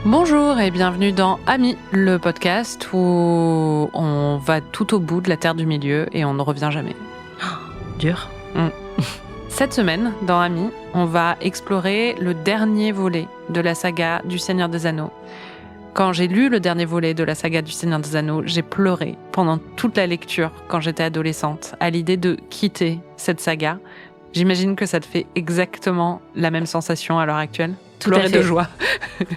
Bonjour et bienvenue dans Amis, le podcast où on va tout au bout de la Terre du Milieu et on ne revient jamais. Dur. Cette semaine, dans Amis, on va explorer le dernier volet de la saga du Seigneur des Anneaux. Quand j'ai lu le dernier volet de la saga du Seigneur des Anneaux, j'ai pleuré pendant toute la lecture quand j'étais adolescente à l'idée de quitter cette saga. J'imagine que ça te fait exactement la même sensation à l'heure actuelle. Tout à fait. De joie.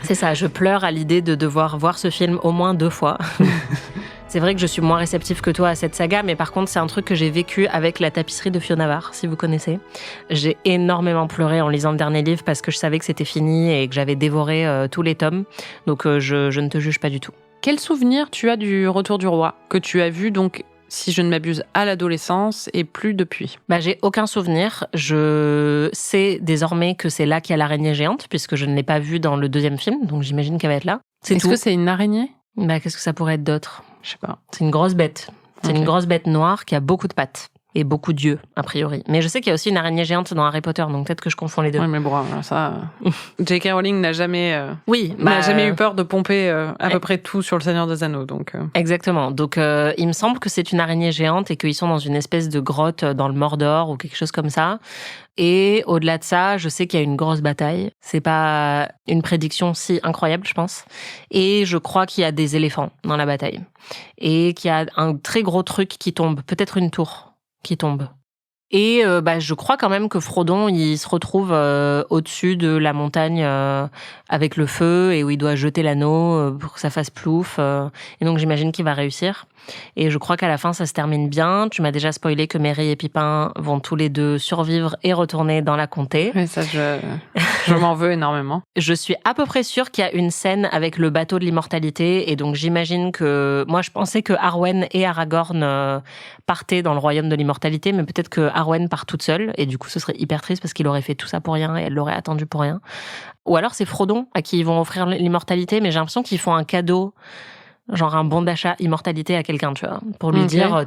C'est ça, je pleure à l'idée de devoir voir ce film au moins 2 fois. C'est vrai que je suis moins réceptive que toi à cette saga, mais par contre, c'est un truc que j'ai vécu avec La tapisserie de Fiona Var, si vous connaissez. J'ai énormément pleuré en lisant le dernier livre parce que je savais que c'était fini et que j'avais dévoré tous les tomes. Donc, je ne te juge pas du tout. Quel souvenir tu as du Retour du Roi, que tu as vu donc, si je ne m'abuse, à l'adolescence et plus depuis? J'ai aucun souvenir. Je sais désormais que c'est là qu'il y a l'araignée géante, puisque je ne l'ai pas vue dans le 2e film, donc j'imagine qu'elle va être là. Est-ce que c'est une araignée? Qu'est-ce que ça pourrait être d'autre? Je sais pas. C'est une grosse bête. C'est Ok. une grosse bête noire qui a beaucoup de pattes. Et beaucoup d'yeux, a priori. Mais je sais qu'il y a aussi une araignée géante dans Harry Potter, donc peut-être que je confonds les deux. Oui, mais bon, ça... J.K. Rowling n'a jamais, n'a jamais eu peur de pomper à peu près tout sur le Seigneur des Anneaux, donc... Exactement. Donc, il me semble que c'est une araignée géante et qu'ils sont dans une espèce de grotte dans le Mordor ou quelque chose comme ça. Et au-delà de ça, je sais qu'il y a une grosse bataille. C'est pas une prédiction si incroyable, je pense. Et je crois qu'il y a des éléphants dans la bataille. Et qu'il y a un très gros truc qui tombe. Peut-être une tour qui tombe. Et je crois quand même que Frodon, il se retrouve au-dessus de la montagne avec le feu et où il doit jeter l'anneau pour que ça fasse plouf. Et donc j'imagine qu'il va réussir. Et je crois qu'à la fin, ça se termine bien. Tu m'as déjà spoilé que Merry et Pipin vont tous les deux survivre et retourner dans la comté. Mais ça, je m'en veux énormément. Je suis à peu près sûre qu'il y a une scène avec le bateau de l'immortalité. Et donc j'imagine que... Moi, je pensais que Arwen et Aragorn partaient dans le royaume de l'immortalité, mais peut-être que Arwen part toute seule. Et du coup, ce serait hyper triste parce qu'il aurait fait tout ça pour rien et elle l'aurait attendu pour rien. Ou alors c'est Frodon à qui ils vont offrir l'immortalité, mais j'ai l'impression qu'ils font un cadeau, genre un bon d'achat immortalité à quelqu'un, tu vois, pour lui dire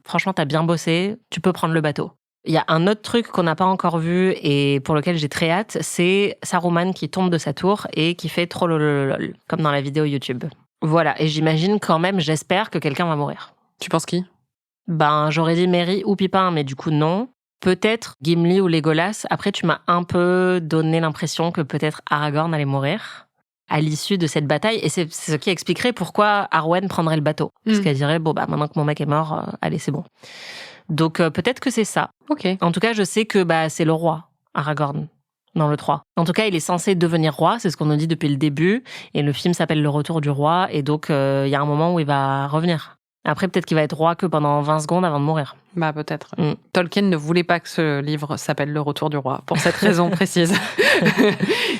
franchement, t'as bien bossé, tu peux prendre le bateau. Il y a un autre truc qu'on n'a pas encore vu et pour lequel j'ai très hâte, c'est Saruman qui tombe de sa tour et qui fait trollololol, comme dans la vidéo YouTube. Voilà, et j'imagine quand même, j'espère que quelqu'un va mourir. Tu penses qui? J'aurais dit Merry ou Pipin, mais du coup non. Peut-être Gimli ou Legolas. Après, tu m'as un peu donné l'impression que peut-être Aragorn allait mourir à l'issue de cette bataille. Et c'est ce qui expliquerait pourquoi Arwen prendrait le bateau. Parce qu'elle dirait, maintenant que mon mec est mort, allez, c'est bon. Donc peut-être que c'est ça. Ok. En tout cas, je sais que c'est le roi, Aragorn, dans le 3. En tout cas, il est censé devenir roi, c'est ce qu'on nous dit depuis le début. Et le film s'appelle Le Retour du Roi. Et donc, il y a un moment où il va revenir. Après, peut-être qu'il va être roi que pendant 20 secondes avant de mourir. Peut-être. Tolkien ne voulait pas que ce livre s'appelle Le Retour du Roi, pour cette raison précise.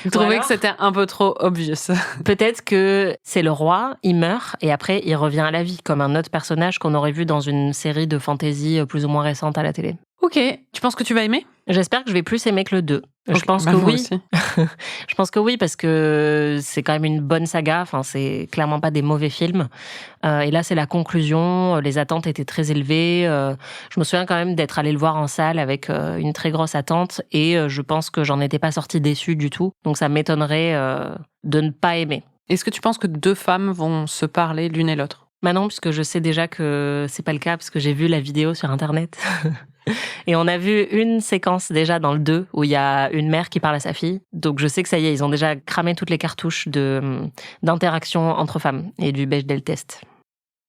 Il trouvait que c'était un peu trop obvious. Peut-être que c'est le roi, il meurt, et après, il revient à la vie, comme un autre personnage qu'on aurait vu dans une série de fantasy plus ou moins récente à la télé. Ok. Tu penses que tu vas aimer? J'espère que je vais plus aimer que le 2. Okay. Je pense que moi oui. Aussi. Je pense que oui, parce que c'est quand même une bonne saga. Enfin, c'est clairement pas des mauvais films. Et là, c'est la conclusion. Les attentes étaient très élevées. Je me souviens quand même d'être allée le voir en salle avec une très grosse attente. Et je pense que j'en étais pas sortie déçue du tout. Donc, ça m'étonnerait de ne pas aimer. Est-ce que tu penses que 2 femmes vont se parler l'une et l'autre? Non, puisque je sais déjà que c'est pas le cas, parce que j'ai vu la vidéo sur Internet. Et on a vu une séquence déjà dans le 2 où il y a une mère qui parle à sa fille. Donc je sais que ça y est, ils ont déjà cramé toutes les cartouches d'interaction entre femmes et du Bechdel test.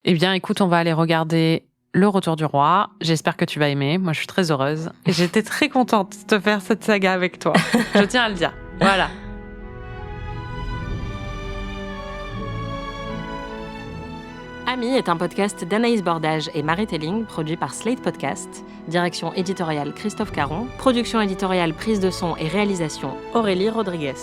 Eh bien, écoute, on va aller regarder Le Retour du Roi. J'espère que tu vas aimer. Moi, je suis très heureuse. Et j'étais très contente de faire cette saga avec toi. Je tiens à le dire. Voilà. Amis est un podcast d'Anaïs Bordage et Marie Telling, produit par Slate Podcast. Direction éditoriale Christophe Caron. Production éditoriale, prise de son et réalisation Aurélie Rodriguez.